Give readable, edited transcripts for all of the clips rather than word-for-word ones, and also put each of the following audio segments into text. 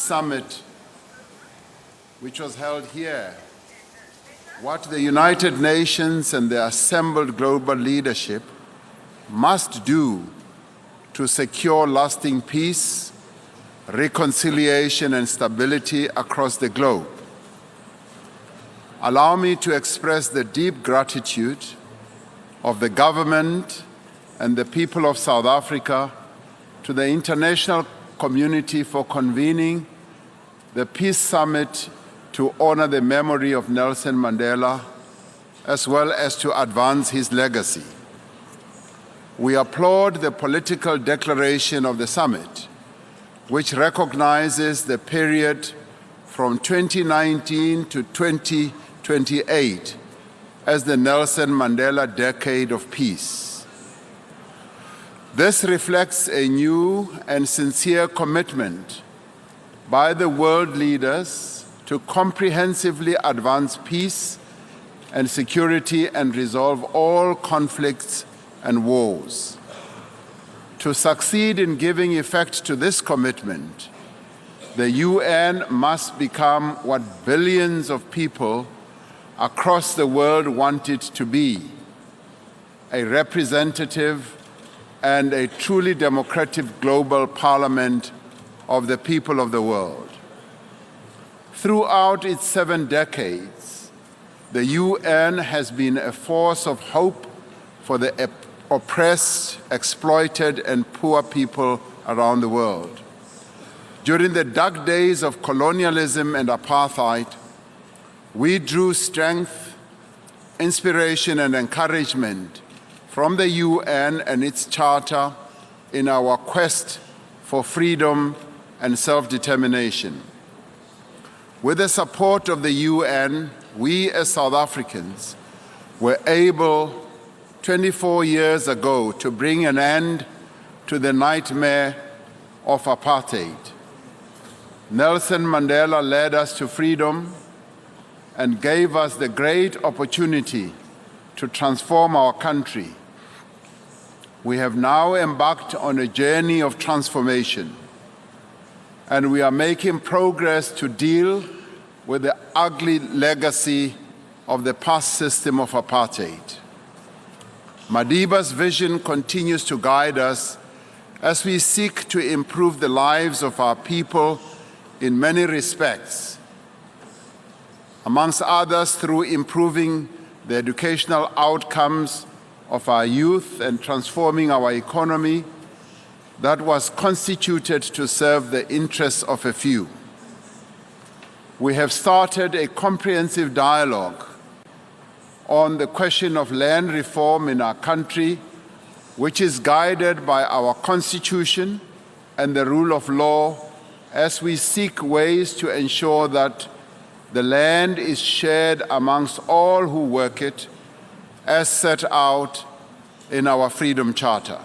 summit, which was held here, what the United Nations and the assembled global leadership must do to secure lasting peace, reconciliation, and stability across the globe. Allow me to express the deep gratitude of the government and the people of South Africa to the international community for convening the Peace Summit to honor the memory of Nelson Mandela, as well as to advance his legacy. We applaud the political declaration of the summit, which recognizes the period from 2019 to 2028 as the Nelson Mandela Decade of Peace. This reflects a new and sincere commitment by the world leaders to comprehensively advance peace and security and resolve all conflicts and wars. To succeed in giving effect to this commitment, the UN must become what billions of people across the world want it to be: a representative and a truly democratic global parliament of the people of the world. Throughout its 7 decades, the UN has been a force of hope for the oppressed, exploited, and poor people around the world. During the dark days of colonialism and apartheid, we drew strength, inspiration, and encouragement from the UN and its charter in our quest for freedom and self-determination. With the support of the UN, we as South Africans were able 24 years ago to bring an end to the nightmare of apartheid. Nelson Mandela led us to freedom and gave us the great opportunity to transform our country. We have now embarked on a journey of transformation, and we are making progress to deal with the ugly legacy of the past system of apartheid. Madiba's vision continues to guide us as we seek to improve the lives of our people in many respects, amongst others through improving the educational outcomes of our youth and transforming our economy that was constituted to serve the interests of a few. We have started a comprehensive dialogue on the question of land reform in our country, which is guided by our Constitution and the rule of law, as we seek ways to ensure that the land is shared amongst all who work it, as set out in our Freedom Charter.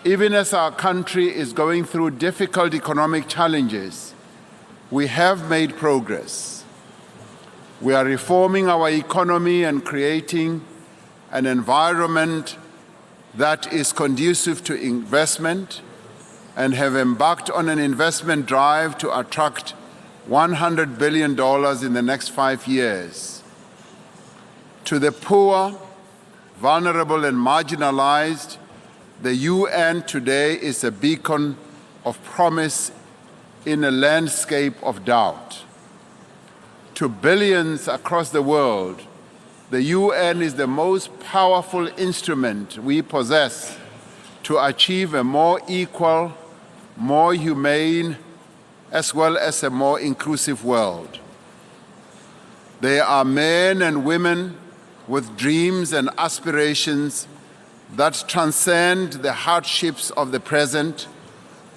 Even as our country is going through difficult economic challenges, we have made progress. We are reforming our economy and creating an environment that is conducive to investment, and have embarked on an investment drive to attract $100 billion in the next 5 years. To the poor, vulnerable, and marginalized, the UN today is a beacon of promise in a landscape of doubt. To billions across the world, the UN is the most powerful instrument we possess to achieve a more equal, more humane, as well as a more inclusive world. They are men and women with dreams and aspirations that transcend the hardships of the present,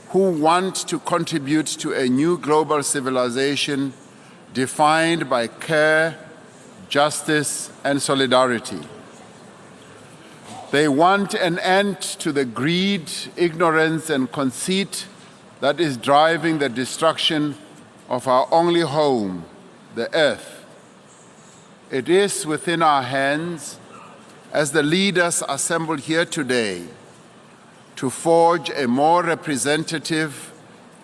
who want to contribute to a new global civilization defined by care, justice, and solidarity. They want an end to the greed, ignorance, and conceit that is driving the destruction of our only home, the earth. It is within our hands, as the leaders assembled here today, to forge a more representative,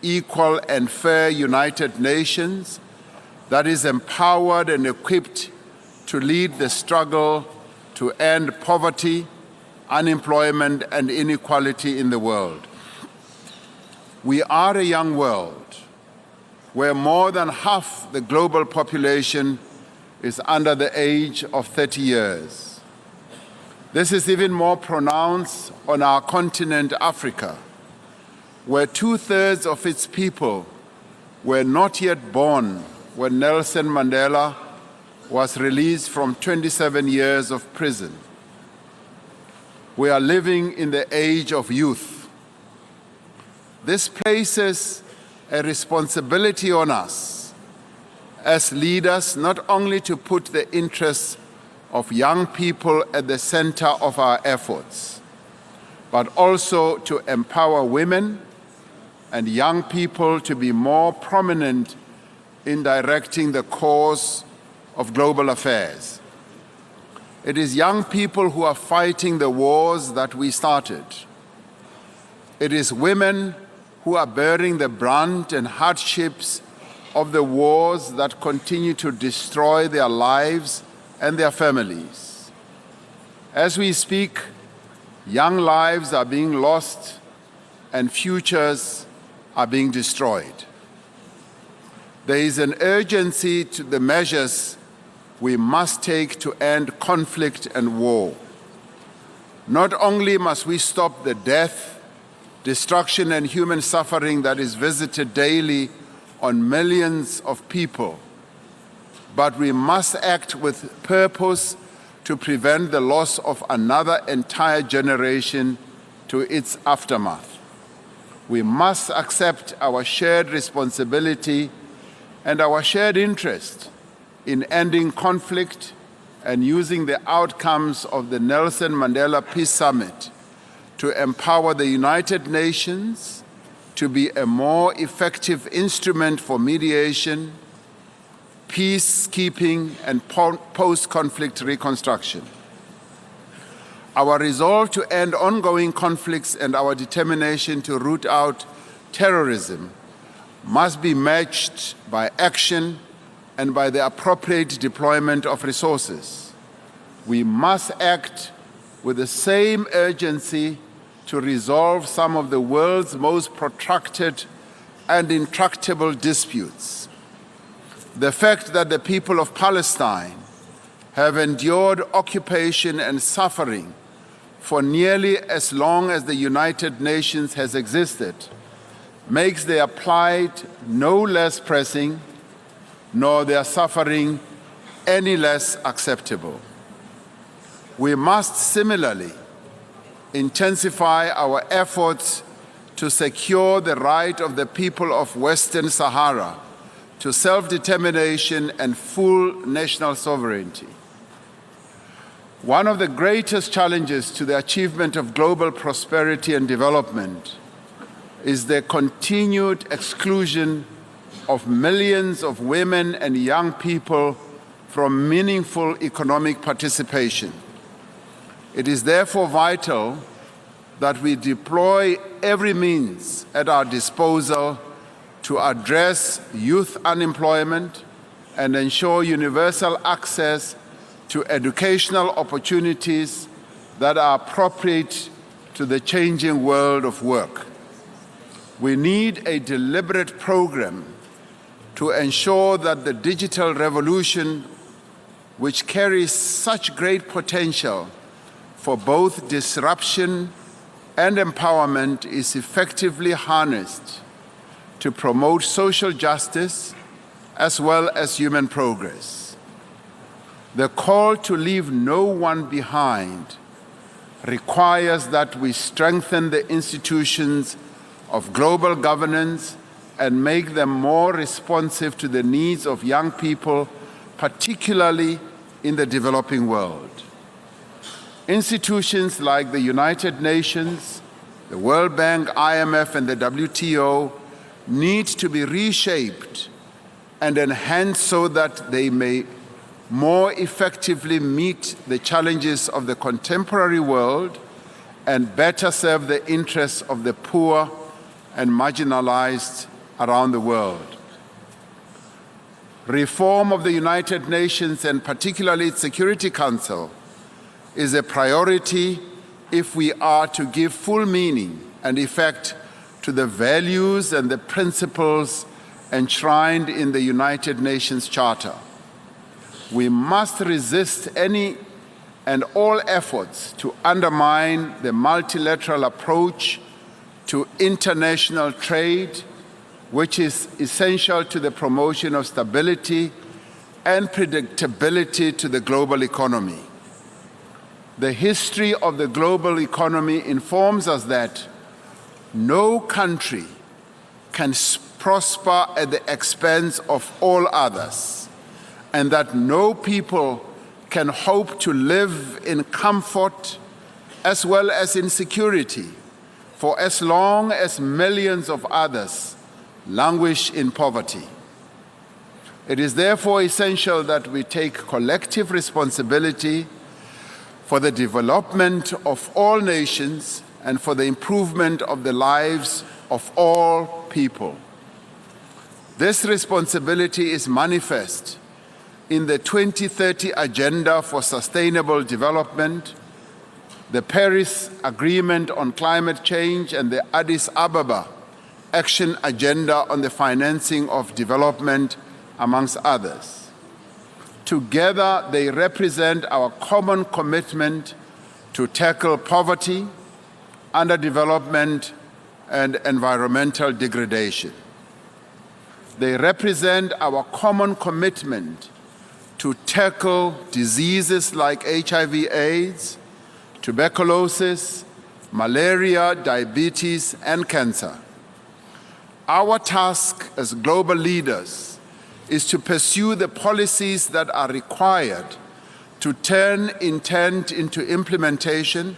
equal and fair United Nations that is empowered and equipped to lead the struggle to end poverty, unemployment, and inequality in the world. We are a young world where more than half the global population is under the age of 30 years. This is even more pronounced on our continent, Africa, where 2/3 of its people were not yet born when Nelson Mandela was released from 27 years of prison. We are living in the age of youth. This places a responsibility on us as leaders not only to put the interests of young people at the center of our efforts, but also to empower women and young people to be more prominent in directing the course of global affairs. It is young people who are fighting the wars that we started. It is women who are bearing the brunt and hardships of the wars that continue to destroy their lives and their families. As we speak, young lives are being lost and futures are being destroyed. There is an urgency to the measures we must take to end conflict and war. Not only must we stop the death, destruction, and human suffering that is visited daily on millions of people, but we must act with purpose to prevent the loss of another entire generation to its aftermath. We must accept our shared responsibility and our shared interest in ending conflict and using the outcomes of the Nelson Mandela Peace Summit to empower the United Nations to be a more effective instrument for mediation, peacekeeping, and post-conflict reconstruction. Our resolve to end ongoing conflicts and our determination to root out terrorism must be matched by action and by the appropriate deployment of resources. We must act with the same urgency to resolve some of the world's most protracted and intractable disputes. The fact that the people of Palestine have endured occupation and suffering for nearly as long as the United Nations has existed makes their plight no less pressing, nor their suffering any less acceptable. We must similarly intensify our efforts to secure the right of the people of Western Sahara to self-determination and full national sovereignty. One of the greatest challenges to the achievement of global prosperity and development is the continued exclusion of millions of women and young people from meaningful economic participation. It is therefore vital that we deploy every means at our disposal to address youth unemployment and ensure universal access to educational opportunities that are appropriate to the changing world of work. We need a deliberate program to ensure that the digital revolution, which carries such great potential for both disruption and empowerment, is effectively harnessed to promote social justice as well as human progress. The call to leave no one behind requires that we strengthen the institutions of global governance and make them more responsive to the needs of young people, particularly in the developing world. Institutions like the United Nations, the World Bank, IMF, and the WTO need to be reshaped and enhanced so that they may more effectively meet the challenges of the contemporary world and better serve the interests of the poor and marginalized around the world. Reform of the United Nations, and particularly its Security Council, is a priority if we are to give full meaning and effect to the values and the principles enshrined in the United Nations Charter. We must resist any and all efforts to undermine the multilateral approach to international trade, which is essential to the promotion of stability and predictability to the global economy. The history of the global economy informs us that no country can prosper at the expense of all others, and that no people can hope to live in comfort as well as in security for as long as millions of others languish in poverty. It is therefore essential that we take collective responsibility for the development of all nations and for the improvement of the lives of all people. This responsibility is manifest in the 2030 Agenda for Sustainable Development, the Paris Agreement on Climate Change, and the Addis Ababa Action Agenda on the Financing of Development, amongst others. Together, they represent our common commitment to tackle poverty, underdevelopment, and environmental degradation. They represent our common commitment to tackle diseases like HIV/AIDS, tuberculosis, malaria, diabetes, and cancer. Our task as global leaders is to pursue the policies that are required to turn intent into implementation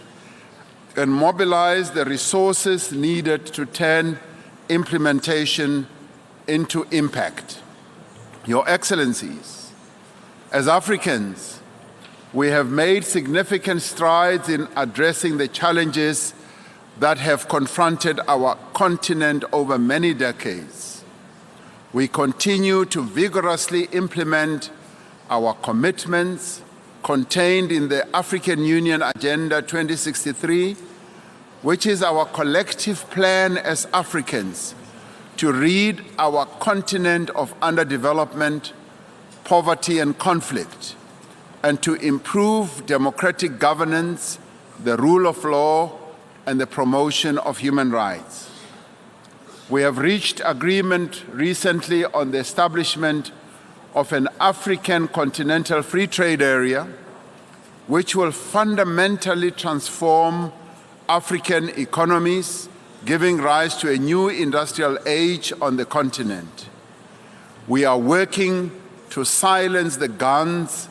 and mobilize the resources needed to turn implementation into impact. Your Excellencies, as Africans, we have made significant strides in addressing the challenges that have confronted our continent over many decades. We continue to vigorously implement our commitments contained in the African Union Agenda 2063, which is our collective plan as Africans to rid our continent of underdevelopment, poverty, and conflict, and to improve democratic governance, the rule of law, and the promotion of human rights. We have reached agreement recently on the establishment of an African continental free trade area, which will fundamentally transform African economies, giving rise to a new industrial age on the continent. We are working to silence the guns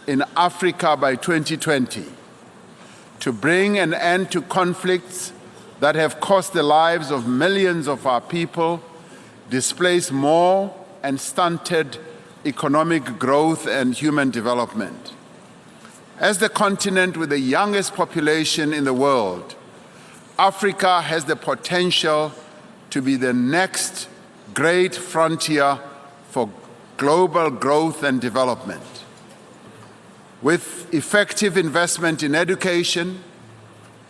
in Africa by 2020, to bring an end to conflicts that have cost the lives of millions of our people, displaced more, and stunted economic growth and human development. As the continent with the youngest population in the world, Africa has the potential to be the next great frontier for global growth and development. With effective investment in education,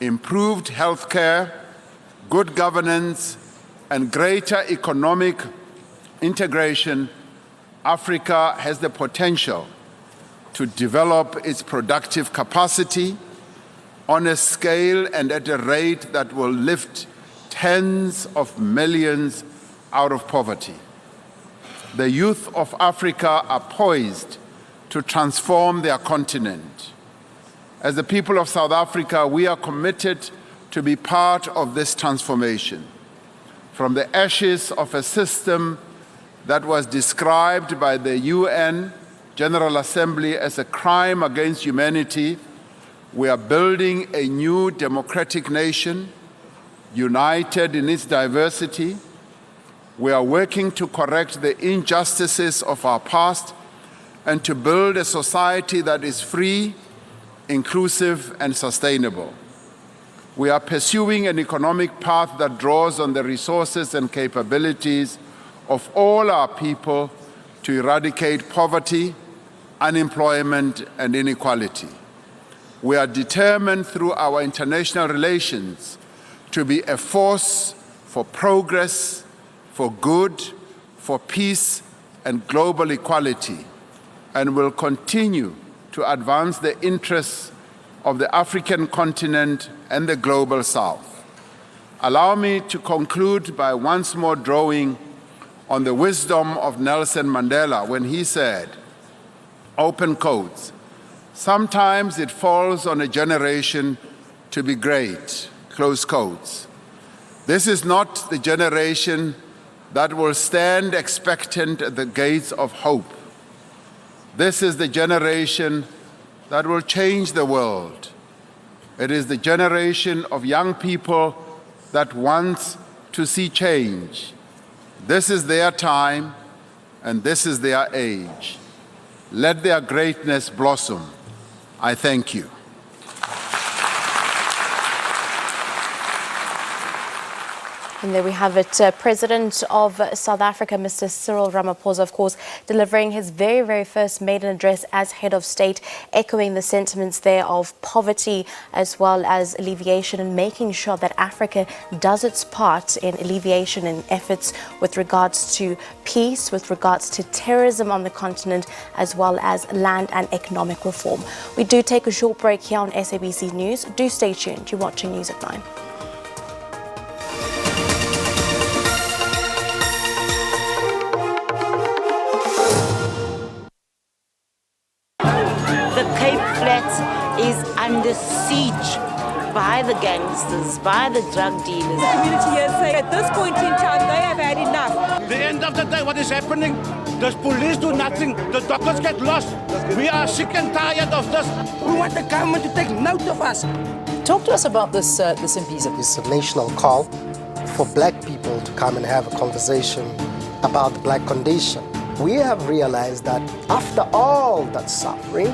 improved healthcare, good governance, and greater economic integration, Africa has the potential to develop its productive capacity on a scale and at a rate that will lift tens of millions out of poverty. The youth of Africa are poised to transform their continent. As the people of South Africa, we are committed to be part of this transformation. From the ashes of a system that was described by the UN General Assembly as a crime against humanity, we are building a new democratic nation, united in its diversity. We are working to correct the injustices of our past and to build a society that is free, inclusive, and sustainable. We are pursuing an economic path that draws on the resources and capabilities of all our people to eradicate poverty, unemployment, and inequality. We are determined through our international relations to be a force for progress, for good, for peace, and global equality, and will continue to advance the interests of the African continent and the global South. Allow me to conclude by once more drawing on the wisdom of Nelson Mandela when he said, open quotes, "Sometimes it falls on a generation to be great," close quotes. This is not the generation that will stand expectant at the gates of hope. This is the generation that will change the world. It is the generation of young people that wants to see change. This is their time, and this is their age. Let their greatness blossom. I thank you. And there we have it. President of South Africa, Mr. Cyril Ramaphosa, of course, delivering his very, very first maiden address as head of state, echoing the sentiments there of poverty as well as alleviation and making sure that Africa does its part in alleviation and efforts with regards to peace, with regards to terrorism on the continent, as well as land and economic reform. We do take a short break here on SABC News. Do stay tuned. You're watching News at 9. Is under siege by the gangsters, by the drug dealers. The community here say at this point in time they have had enough. The end of the day, what is happening? The police do nothing. The doctors get lost. We are sick and tired of this. We want the government to take note of us. Talk to us about this symposium. It's a national call for black people to come and have a conversation about the black condition. We have realized that after all that suffering,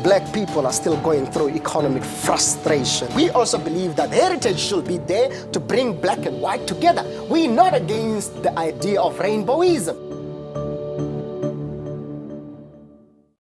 black people are still going through economic frustration. We also believe that heritage should be there to bring black and white together. We're not against the idea of rainbowism.